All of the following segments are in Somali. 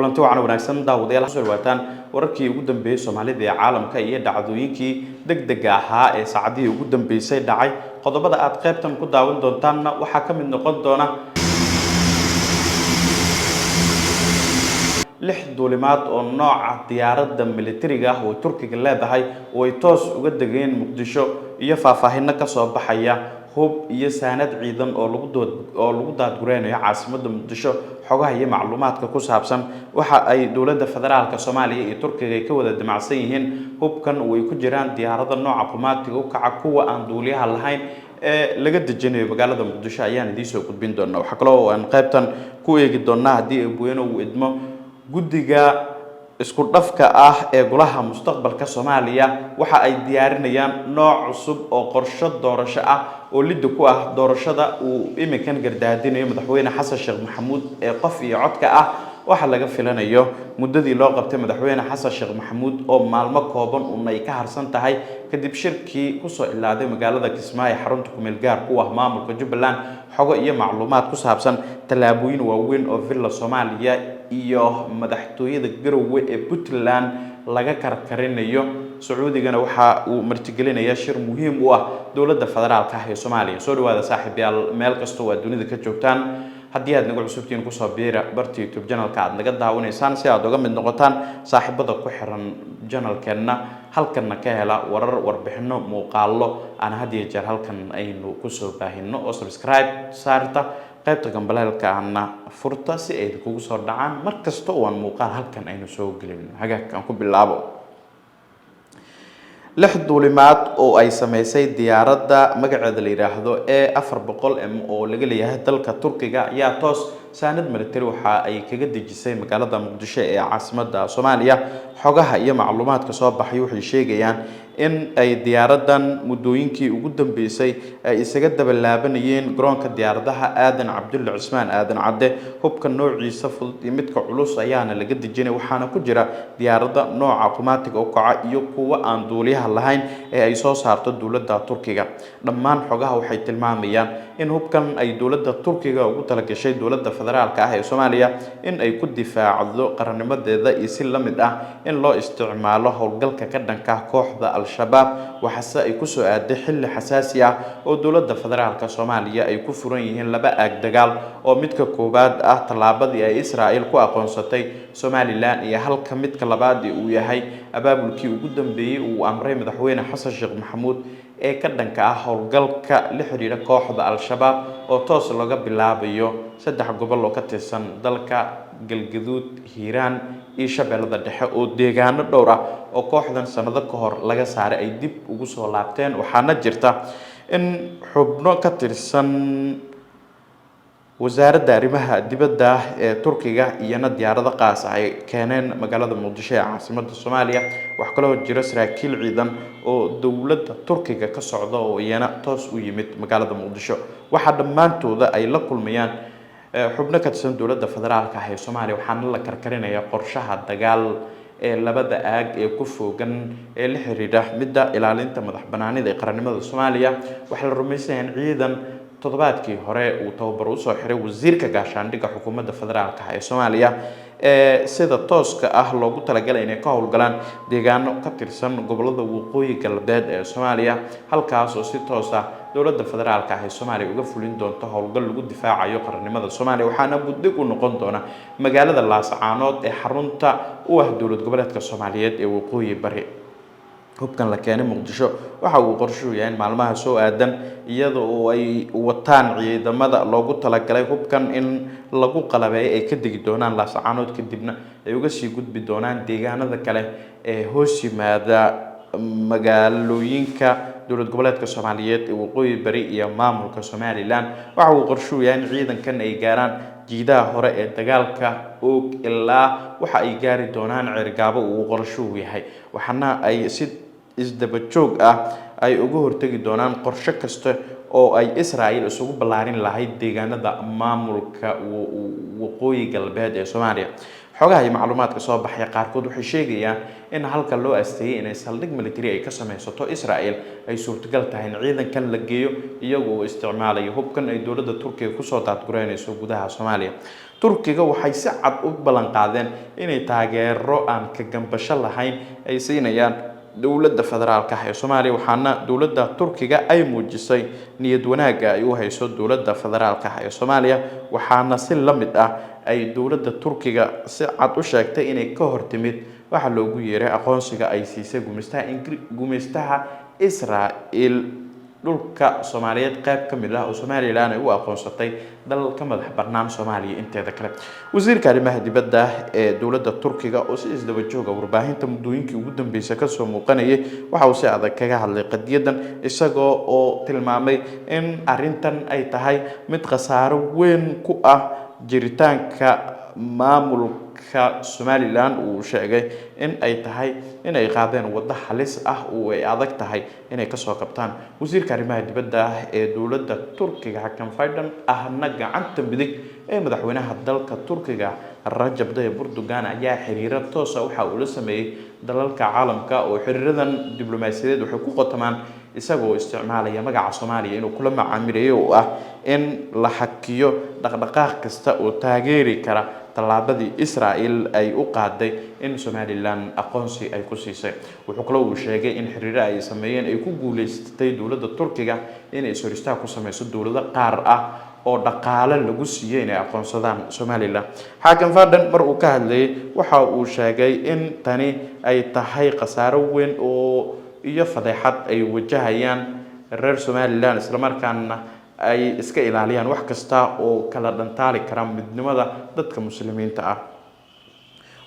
kulanti waxaan wanaagsan daawadayaal soo dhawaataan wararkii ugu dambeeyay Soomaalida ee caalamka iyo dhacdooyinkii degdega ahaa ee saacadihii ugu dambeysay dhacay qodobada aad qaybtan ku daawan doontaanna waxaa ka mid noqon doona 6 duulimaad oo nooca diyaaradda militariga ah oo Turkiga leedahay oo ay toos uga degeen Muqdisho iyo faahfaahin ka soo baxaya hub iyo saanad ciidan oo lagu daadgureynayo caasimadda Muqdisho xogaha iyo macluumaadka ku saabsan waxa ay dawladda federaalka Soomaaliya iyo Turkiga ay ka wada damacsan yihiin hubkan oo ay ku jiraan diyaarada nooca qumaatiga u kaca kuwa aan duuliyaha lahayn laga dejinayo magaalada Muqdisho ayaan idin soo gudbin doonaa waxa kale oo aan qaybtan ku eegi doonaa hadii ay buuno uu idmo guddiga isku dhafka ah ee golaha mustaqbalka Soomaaliya waxa ay diyaarinayaan nooc cusub oo qorshe doorasho ah oo lid ku ah doorashada uu imikan gardaadinayo madaxweyne Xasan Sheekh Maxamuud ee qof iyo codka ah waxa laga filanayo muddadii loo qabtay madaxweyne Xasan Sheekh Maxamuud oo maalmo kooban ay ka harsan tahay kadib shirkii ku soo ilaaday magaalada Kismaayo xarunta ku meel gaar ku ah maamulka Jubbaland xogo iyo macluumaad ku saabsan talaabooyin waaweyn oo villa Soomaaliya iyo madaxtooyada Garowe ee Puntland laga karkarinayo Sacuudigana waxa uu martigelinayaa shir muhiim u ah dawladda federaalka ah ee Soomaaliya soo dhawaada saaxiibayaal meel kasta oo dunida ka joogtaan haddii aad nagu cusubtiin ku soo biira barta YouTube channelka aad naga daawanaysaan si aad uga mid noqotaan saaxiibada ku xiran channelkeena halkan ka hela warar warbixino muuqaalo aan hadiye jeer halkan aynu ku soo baahino oo subscribe saarta qaybta gambaleelka ana furta si ay kugu soo dhacaan markasta oo aan muuqaal halkan aynu soo gelin hagaagkan ku bilaabo 6 duulimaad oo ay sameysay diyaaradda magaceeda la yiraahdo E400M oo laga leeyahay dalka Turkiga ayaa toos saanad military waxa ay kaga dejisay magaalada Muqdisho ee caasimadda Soomaaliya xogaha iyo macluumaadka soo baxay waxay sheegayaan in ay diyaaraddan muddooyinkii ugu dambeysay ay isaga dabalaabanayeen garoonka diyaaradaha Aadan Cabdulle Cismaan Aadan Cadde hubka noociisa fudud iyo midka culus ayaana laga dejinay waxaana ku jira diyaaradda nooca qumaatiga oo kaca iyo kuwa aan duuliyaha lahayn ee ay soo saarto dawladda Turkiga dhammaan xogaha waxay tilmaamayaan in hubkan ay dawladda Turkiga ugu talagashay dawladda federaalka ah ee Soomaaliya in ay ku difaacdo qarannimadeeda iyo si lamid ah in loo isticmaalo howlgalka ka dhanka kooxda al-shabaab waxa ay ku soo aaday xilli xasaasi ah oo dawladda federaalka Soomaaliya ay ku furan yihiin laba aag dagaal oo midka koobaad ah talaabadii ay Israa'iil ku aqoonsatay Somaliland iyo halka midka labaad uu yahay abaabulkii ugu dambeeyay uu amray madaxweyne Xasan Sheekh Maxamuud ee ka dhanka ah howlgalka la xiriira kooxda al-shabaab oo toos laga bilaabayo 3 gobol oo ka tirsan dalka Galgaduud Hiiraan iyo Shabeellada Dhexe oo deegaano dhowr ah oo kooxdan sanado ka hor laga saaray ay dib ugu soo laabteen waxaana jirta in xubno ka tirsan wasaaradda arrimaha dibadda ee Turkiga iyana diyaarado qaas ah ay keeneen magaalada Muqdisho ee caasimadda Soomaaliya wax kale oo jira saraakiil ciidan oo dawladda Turkiga ka socda oo iyana toos u yimid magaalada Muqdisho waxa dhamaantooda ay la kulmayaan xubno ka tirsan dawladda federaalka ah ee Soomaaliya waxaana la karkarinayaa qorshaha dagaal ee labada aag ee ku fogan ee la xiriira midda ilaalinta madaxbanaanida ee qarannimada Soomaaliya waxa la rumaysan ciidan toddobaadkii hore uu tababar u soo xiray wasiirka gaashaandhigga xukuumadda federaalka ah ee Soomaaliya sida tooska ah loogu talagalay inay ka howlgalaan deegaano ka tirsan gobolada waqooyi galbeed ee Soomaaliya halkaas oo si toos ah dawladda federaalka ah ee Soomaaliya uga fulin doonto howlgal lagu difaacayo qarannimada Soomaaliya waxaana buddig u noqon doona magaalada Laascaanood ee xarunta u ah dawlad goboleedka Soomaaliyeed ee waqooyi bari hubkan la keenay Muqdisho waxa uu qorshuhu yahay maalmaha soo aadan iyadoo oo ay wataan ciidamada loogu talagalay hubkan in lagu qalabeeyo ay ka digi doonaan Laascaanood kadibna ay uga sii gudbi doonaan deegaanada kale ee hoos yimaada magaalooyinka dawlad goboleedka Soomaaliyeed ee waqooyi bari iyo maamulka Somaliland waxa uu qorshuhu yahay in ciidankan ay gaaraan jiidaha hore ee dagaalka og ilaa waxa ay gaari doonaan cirgaabo uu qorshuhu yahay waxana ay si isdaba joog ah ay uga hortagi doonaan qorshe kasta oo ay Israa'iil isugu ballaarin lahayd deegaanada maamulka waqooyi galbeed ee Soomaaliya xogaha iyo macluumaadka soo baxay qaarkood waxay sheegayaan in halka loo asteeyay in saldhig military ay ka samaysato Israa'iil ay suurtagal tahay in ciidankan la geeyo iyagoo isticmaalaya hubkan ay dawladda Turkiga ku soo daadgureynayso gudaha Soomaaliya turkiga waxay si cad u ballan qaadeen inay taageero aan ka gambasho lahayn ay siinayaan dowladda federaalka ah ee Soomaaliya waxaana dowladda turkiga ay muujisay niyad wanaagga ay u hayso dowladda federaalka ah ee Soomaaliya waxaana si la mid ah ay dowladda turkiga si cad u sheegtay inay ka hortimid waxa loogu yeeray aqoonsiga ay siisay gumeystaha Israel dhulka Soomaaliyeed qayb ka mid ah oo Somaliland ay u aqoonsatay dal ka madax bannaan Soomaaliya inteeda kale wasiirka arrimaha dibadda ee dowladda turkiga oo si isdaba joog ah warbaahinta muddooyinkii ugu dambeysay ka soo muuqanayay waxa uu si adag kaga hadlay qadiyadan isagoo oo tilmaamay in arrintan ay tahay mid khasaaro weyn ku ah jiritaanka maamulka Somaliland uu sheegay in ay tahay in ay qaadeen wada halis ah oo ay adag tahay inay ka soo qabtaan wasiirka arrimaha dibadda ee dowladda turkiga Hakan Fidan ahna gacanta midig ee madaxweynaha dalka turkiga Rajab Tayyip Erdogan ayaa xiriiro toos ah waxa uu la sameeyay dalalka caalamka oo xiriiradan diblomaasiyadeed waxay ku qotamaan isagoo isticmaalaya magaca Soomaaliya inuu kula macaamilayo oo ah in la hakiyo dhaqdhaqaaq kasta oo taageeri kara tallaabadii Israel ay u qaaday in Somaliland aqoonsi ay ku siisay wuxuu kale uu sheegay in xiriiro ay sameeyeen ay ku guuleysatay dowladda turkiga inay sooristaa ku sameyso dowlado qaar ah oo dhaqaale lagu siiyay inay aqoonsadaan Somaliland Hakan Fidan mar uu ka hadlayay waxa uu sheegay in tani ay tahay khasaaro weyn oo iyo fadeexad ay wajahayaan reer Somaliland isla markaana ay iska ilaaliyaan wax kasta oo kala dhantaali kara midnimada dadka muslimiinta ah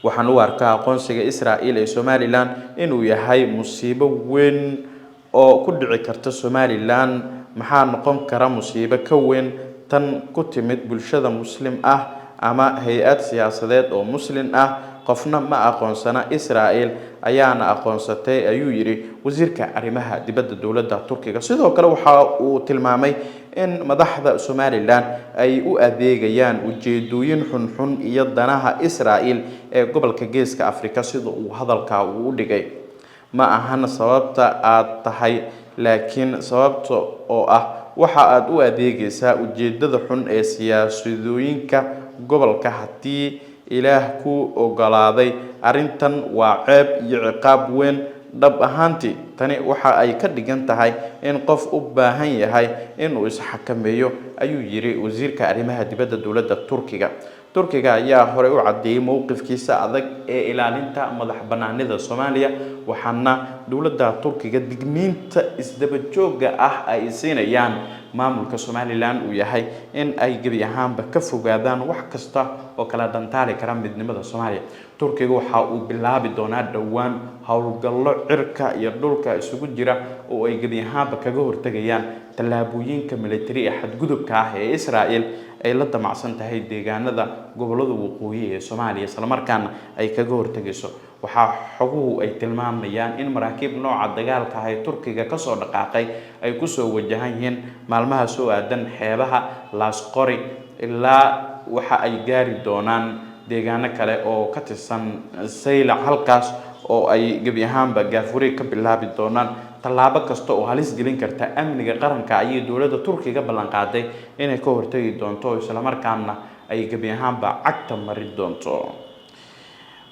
waxaan u arkaa aqoonsiga Israel ee Somaliland inuu yahay musiibo weyn oo ku dhici karta Somaliland maxaa noqon kara musiibo ka weyn tan ku timid bulshada muslim ah ama hay'ad siyaasadeed oo muslim ah qofna ma aqoonsana Israel ayaana aqoonsatay ayuu yiri wasiirka arrimaha dibadda dowladda turkiga sidoo kale waxa uu tilmaamay in madaxda Somaliland ay u adeegayaan ujeedooyin xunxun iyo danaha Israel ee gobolka Geeska Afrika sida uu hadalka u dhigay ma ahan sababta aad tahay laakiin sababta oo ah waxa aad u adeegaysaa ujeedada xun ee siyaasadooyinka gobolka hadii ilaah ku ogolaaday arintan waa ceeb iyo ciqaab weyn dhab ahaantii tani waxa ay ka dhigan tahay in qof u baahan yahay inuu isxakameeyo ayuu yiri wasiirka arrimaha dibadda dowladda turkiga ayaa hore u cadeeyay mowqifkiisa adag ee ilaalinta madax banaanida Soomaaliya waxaana dowladda turkiga digniinta isdaba jooga ah ay siinayaan maamulka Somaliland uu yahay in ay gabi ahaanba ka fogaadaan wax kasta oo kala dhantaali kara midnimada Soomaaliya turkiga waxa uu bilaabi doonaa dhawaan hawlgallo cirka iyo dhulka isugu jira oo ay gabi ahaanba kaga hortagayaan tallaabooyinka military ee xadgudubka ah ee Israel ay la damacsan tahay deegaanada gobolada waqooyi ee Soomaaliya isla markaana ay kaga hortagayso waxa xoguhu ay tilmaamayaan in maraakiib nooca dagaalka ah ee turkiga ka soo dhaqaaqay ay ku soo wajahan yihiin maalmaha soo aadan xeebaha Laasqori ilaa waxa ay gaari doonaan deegaano kale oo ka tirsan Saylac halkaas oo ay gabi ahaanba gaafuri ka bilaabi doonaan tallaabo kasta oo halis gelin karta amniga qaranka ayay dowladda turkiga ballan qaaday inay ka hortagi doonto isla markaana ay gabi ahaanba cagta mari doonto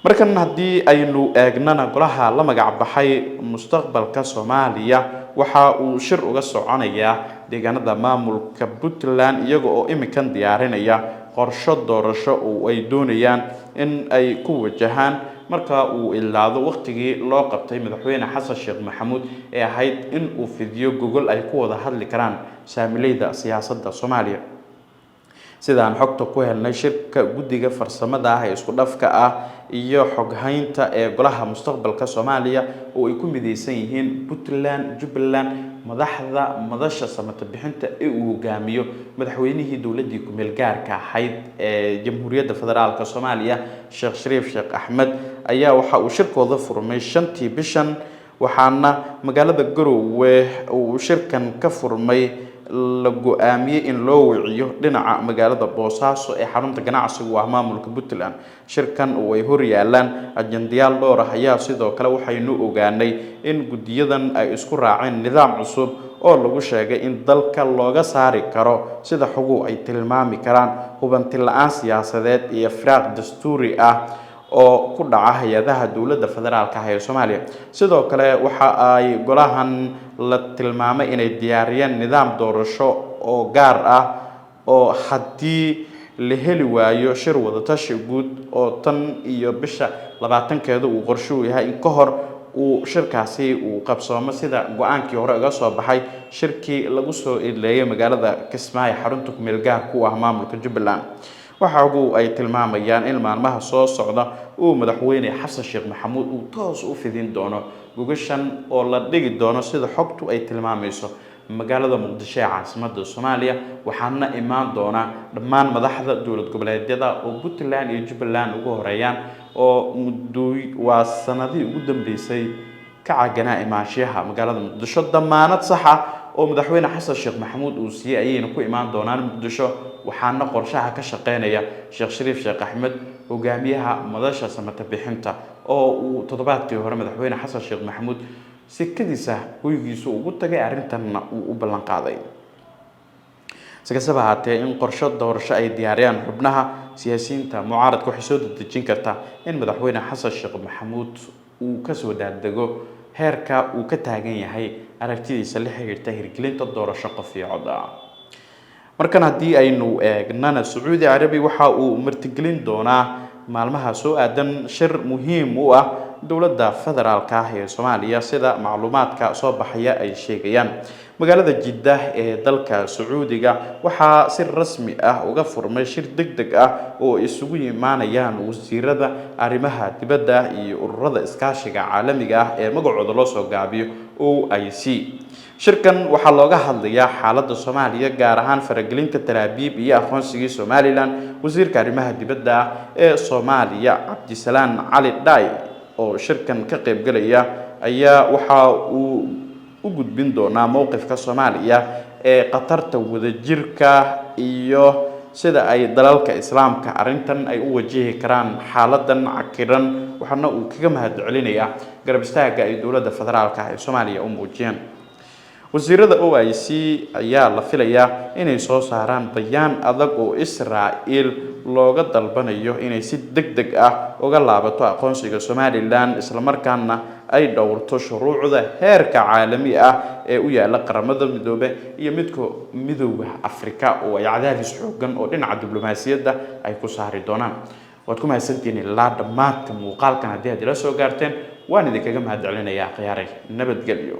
markan haddii aynu eegnana golaha la magac baxay mustaqbalka Soomaaliya waxa uu shir uga soconayaa deegaanada maamulka Puntland iyaga oo imikan diyaarinaya qorshe doorasho oo ay doonayaan in ay ku wajahaan marka uu ilaado waqtigii loo qabtay madaxweyne Xasan Sheekh Maxamuud ee ahayd in uu fidiyo gogol ay ku wada hadli karaan saamileyda siyaasadda Soomaaliya sidaan xogta ku helnay shirka guddiga farsamada ah ee isku dhafka ah iyo xoghaynta ee golaha mustaqbalka Soomaaliya oo ay ku mideysan yihiin Puntland Jubbaland madaxda madasha samata bixinta ee uu hogaamiyo madaxweynihii dowladda ku meel gaarka ahayd ee Jamhuuriyadda Federaalka Soomaaliya Sheekh Shariif Sheekh Axmed ayaa waxa uu shirkooda furmay 5tii bishan waxaana magaalada Garowe uu shirkan ka furmay la go'aamiyay in loo wiciyo dhinaca magaalada Boosaaso ee xarunta ganacsiga ah maamulka Puntland. Shirkan oo ay hor yaalaan ajendayaal dhowr ah ayaa sidoo kale waxaynu ogaanay in guddiyadan ay isku raaceen nidaam cusub oo lagu sheegay in dalka looga saari karo sida xuquuq ay tilmaami karaan hubanti la'aan siyaasadeed iyo firaaq dastuuri ah oo ku dhaca hay'adaha dawladda federaalka ah ee Soomaaliya. Sidoo kale waxa ay golahan la tilmaamay inay diyaariyeen nidaam doorasho oo gaar ah oo haddii la heli waayo shir wada tashi guud oo tan iyo bisha 20keeda uu qorshe u yahay in ka hor uu shirkaasi uu qabsoomo sida go'aankii hore uga soo baxay shirkii lagu soo ileeyay magaalada Kismaayo xarunta ku meel gaar ku ah maamulka Jubbaland. waxa ay tilmaamayaan in maalmaha soo socda uu madaxweyne Xasan Sheekh Maxamuud uu toos u fidin doono gogashan oo la dhigi doono sida xogtu ay tilmaamayso magaalada Muqdisho ee caasimadda Soomaaliya, waxaana imaan doona dhammaan madaxda dowlad goboleedyada oo Puntland iyo Jubbaland ugu horeeyaan oo waa sanadii ugu dambeysay ka caganaa imaanshaha magaalada Muqdisho damaanad sax ah oo madaxweyne Xasan Sheekh Maxamuud uu siiyay ayayna ku imaan doonaan Muqdisho. waxaana qorshaha ka shaqeynaya Sheekh Shariif Sheekh Axmed hogaamiyaha madasha samata bixinta oo uu toddobaadkii hore madaxweyne Xasan Sheekh Maxamuud sikadiisa hoygiisa ugu tagay arrintanna uu u ballan qaaday. si kastaba haatee in qorshe doorasho ay diyaariyaan xubnaha siyaasiyiinta mucaaradka waxay soo dedejin kartaa in madaxweyne Xasan Sheekh Maxamuud uu ka soo daadego heerka uu ka taagan yahay aragtidiisa la xiriirta hirgelinta doorasho qof iyo cod ah. markan haddii aynu eegnana Sacuudi Carabi waxa uu martigelin doonaa maalmaha soo aadan shir muhiim u ah dowladda federaalka ah ee Soomaaliya sida macluumaadka soo baxaya ay sheegayaan. magaalada Jeddah ee dalka Sacuudiga waxaa si rasmi ah uga furmay shir degdeg ah oo isugu yimaanayaan wasiirada arrimaha dibadda iyo ururada iskaashiga caalamiga ah ee magacooda loo soo gaabiyo OIC. shirkan waxaa looga hadlayaa xaaladda Soomaaliya gaar ahaan faragelinta Talaabiib iyo aqoonsiga Somaliland. wasiirka arrimaha dibadda ee Soomaaliya Cabdisalaan Cali Dhaay oo shirkan ka qayb galaya ayaa waxa uu u gudbin doonaa mowqifka Soomaaliya ee qatarta wadajirka iyo sida ay dalalka islaamka arrintan ay u wajihi karaan xaaladan cakiran, waxaana uu kaga mahadcelinayaa garab istaaga ay dowladda federaalka ah ee Soomaaliya u muujiyeen. wasiirada OIC ayaa la filayaa inay soo saaraan bayaan adag oo Israa'iil looga dalbanayo inay si degdeg ah uga laabato aqoonsiga Somaliland isla markaana ay dhowrto shuruucda heerka caalami ah ee u yaala qaramada midoobay iyo midowga Afrika oo ay cadaadis xooggan oo dhinaca diblomaasiyadda ay ku saari doonaan. waad ku mahadsantihiin ilaa dhamaadka muuqaalkan haddii aad ila soo gaarteen waan idinkaga mahadcelinayaa khiyaaray. nabadgelyo.